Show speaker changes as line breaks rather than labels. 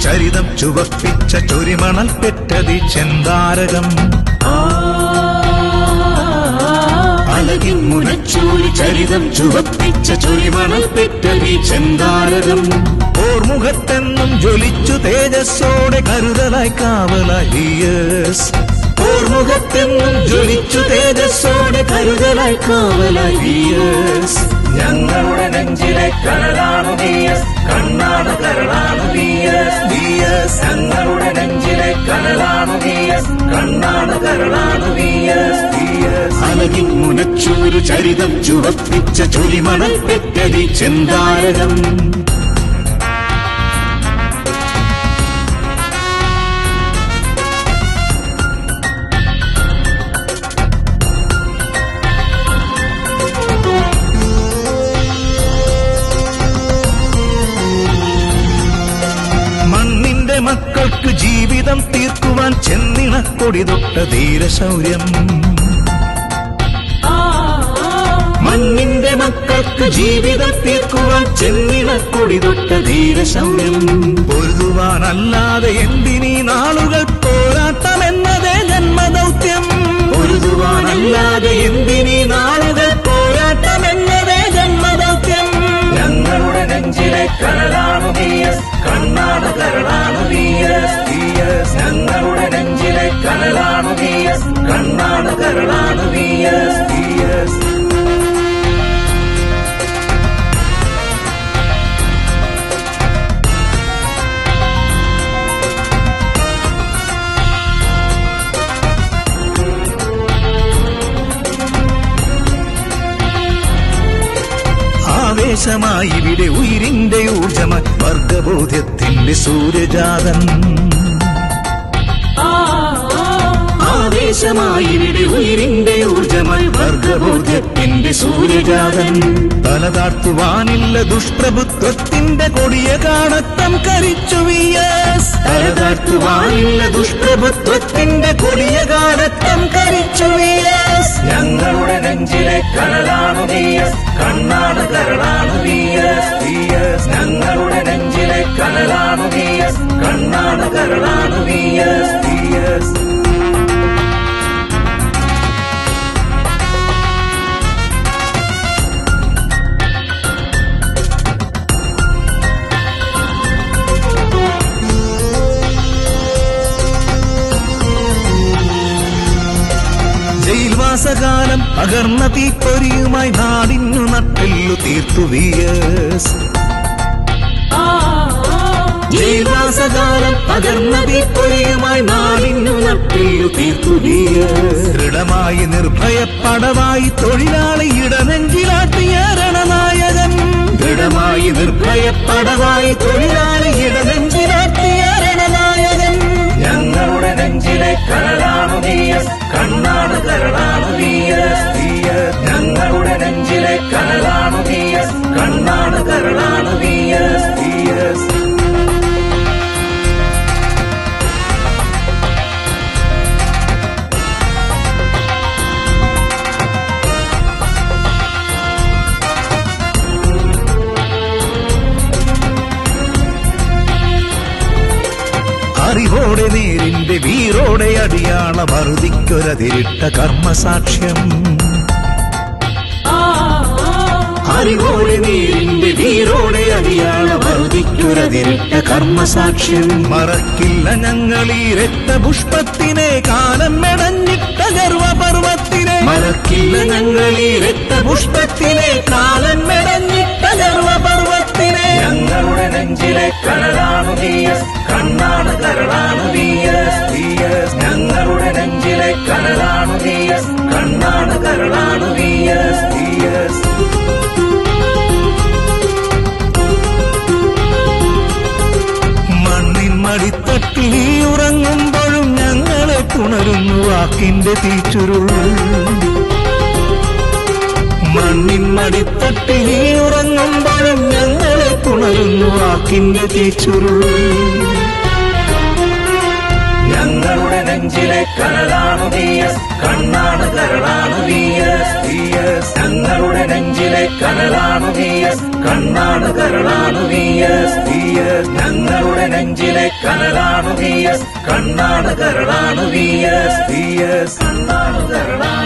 ചരിതം ചുവപ്പിച്ച ചൊരിമണൽ പെറ്റതി ചെന്താരകം അലകിൻ മുനച്ചൂരി ചരിതം ചുവപ്പിച്ച ചൊരിമണൽ പെറ്റതി ചെന്താരകം ഓർമുഖത്തെന്നും ജ്വലിച്ചു തേജസ്സോടെ കരുതലായി കാവലായി ഓർമുഖത്തെന്നും ജ്വലിച്ചു തേജസ്സോടെ കരുതലായി കാവലായി ഞങ്ങളുടെ നെഞ്ചിലെ കരളാണു നീയസ് കണ്ണാണ് കരളാണു നീയസ് ഞങ്ങളുടെ നെഞ്ചിലെ കരളാണു നീയസ് കണ്ണാണ് കരളാണു നീയസ് അലകിൻ മുനച്ചൂരു ചരിതം ചുവപ്പിച്ച ചൊരിമണൽ പെറ്റതി ചെന്താരകം മക്കൾക്ക് ജീവിതം തീർക്കുവാൻ ചെന്നിണക്കൊടി തൊട്ട ധീരശൗര്യം മണ്ണിന്റെ മക്കൾക്ക് ജീവിതം തീർക്കുവാൻ ചെന്നിണക്കൊടി തൊട്ട ധീരശൗര്യം പൊരുതുവാനല്ലാതെ എന്തിനീ നാളുകൾ പോരാട്ടമെന്നതേ ജന്മദൗത്യം പൊരുതുവാനല്ലാതെ എന്തിനീ നാളുകൾ പോരാട്ടമെന്നതേ ജന്മദൗത്യം ഞങ്ങളുടെ നെഞ്ചിലെ കരളാണു നീയസ് കണ്ണാണ് കരളാണു നീയസ് ഞങ്ങളുടെ നെഞ്ചിലെ കരളാണു നീയസ് കണ്ണാണ് കരളാണു നീയസ് ആവേശമായി ഇവിടെ ഉയിരിന്റെ ഊർജമായി വർഗബോധ്യത്തിന്റെ സൂര്യജാതൻ ആവേശമായി ഇവിടെ ഉയിരിന്റെ ഊർജമായി വർഗബോധ്യത്തിന്റെ സൂര്യജാതൻ തലതാഴ്ത്തുവാനില്ല ദുഷ്പ്രഭുത്വത്തിന്റെ കൊടിയ കാണത്തം കരിച്ചു തലതാഴ്ത്തുവാനില്ല ദുഷ്പ്രഭുത്വത്തിന്റെ കൊടിയ കാണത്തം കരിച്ചു ഞങ്ങളുടെ നെഞ്ചിലെ കരളാണു നീയസ് കണ്ണാണ് കരളാണു നീയസ് ഞങ്ങളുടെ നെഞ്ചിലെ കരളാണു നീയസ് കണ്ണാണ് കരളാണു നീയസ് ജയിൽവാസകാലം പകർന്ന തീപ്പൊരിയുമായി നാടിന്നു നട്ടെല്ലു തീർത്തു ജയിൽവാസകാലം പകർന്ന തീപ്പൊരിയുമായി നാടിന്നു നട്ടെല്ലു തീർത്തു ദൃഢമായി നിർഭയപ്പടവായി തൊഴിലാളി ഇടനെഞ്ചിലാട്ടിയ രണനായകൻ ദൃഢമായി നിർഭയപ്പടവായി തൊഴിലാളി ഇടനെഞ്ചിലാട്ടിയ രണനായകൻ ഞങ്ങളുടെ നെഞ്ചിലെ കരളാണു നീയസ് കണ്ണാണ് കരളാണു നീയസ് ഞങ്ങളുടെ നെഞ്ചിലെ കരളാണു നീയസ് കണ്ണാണ് കരളാണു നീയസ് അറിവോടെ നേരിന്റെ വീറോടെ അടിയാള മറുതിക്കൊരതിരിട്ട കർമ്മസാക്ഷ്യം അറിവോടെ നേരിന്റെ വീറോടെ അടിയാള മറുതിക്കൊരതിരിട്ട കർമ്മസാക്ഷ്യം മറക്കില്ല ഞങ്ങളീ രക്തപുഷ്പത്തിനെ കാലം മെടഞ്ഞിട്ട ഗർവപർവത്തിനെ മറക്കില്ല ഞങ്ങളീ രക്തപുഷ്പത്തിനെ കാലം മെടഞ്ഞിട്ട ഗർവപർവത്തിനെ ഞങ്ങളുടെ നെഞ്ചിലെ കരളാണു നീയസ് കണ്ണാണ് കരളാണു നീയസ് ഞങ്ങളുടെ നെഞ്ചിലെ കരളാണു നീയസ് കണ്ണാണ് കരളാണു നീയസ് മണ്ണിൻ മടിത്തട്ടിൽ ഉറങ്ങുമ്പോഴും ഞങ്ങളെ പുണരുന്നു വാക്കിന്റെ തീച്ചുരുൾ മണ്ണിൻ മടിത്തട്ടിൽ ഉറങ്ങുമ്പോഴും ഞങ്ങളെ പുണരുന്നു വാക്കിന്റെ തീച്ചുരുൾ ഞങ്ങളുടെ നെഞ്ചിലെ കനലാണ് VS, കണ്ണാണ് കരളാണ് VS. ഞങ്ങളുടെ നെഞ്ചിലെ കനലാണ് VS, കണ്ണാണ് കരളാണ് VS. ഞങ്ങളുടെ നെഞ്ചിലെ കനലാണ് VS, കണ്ണാണ് കരളാണ് VS. കണ്ണാണ് കരളാണ്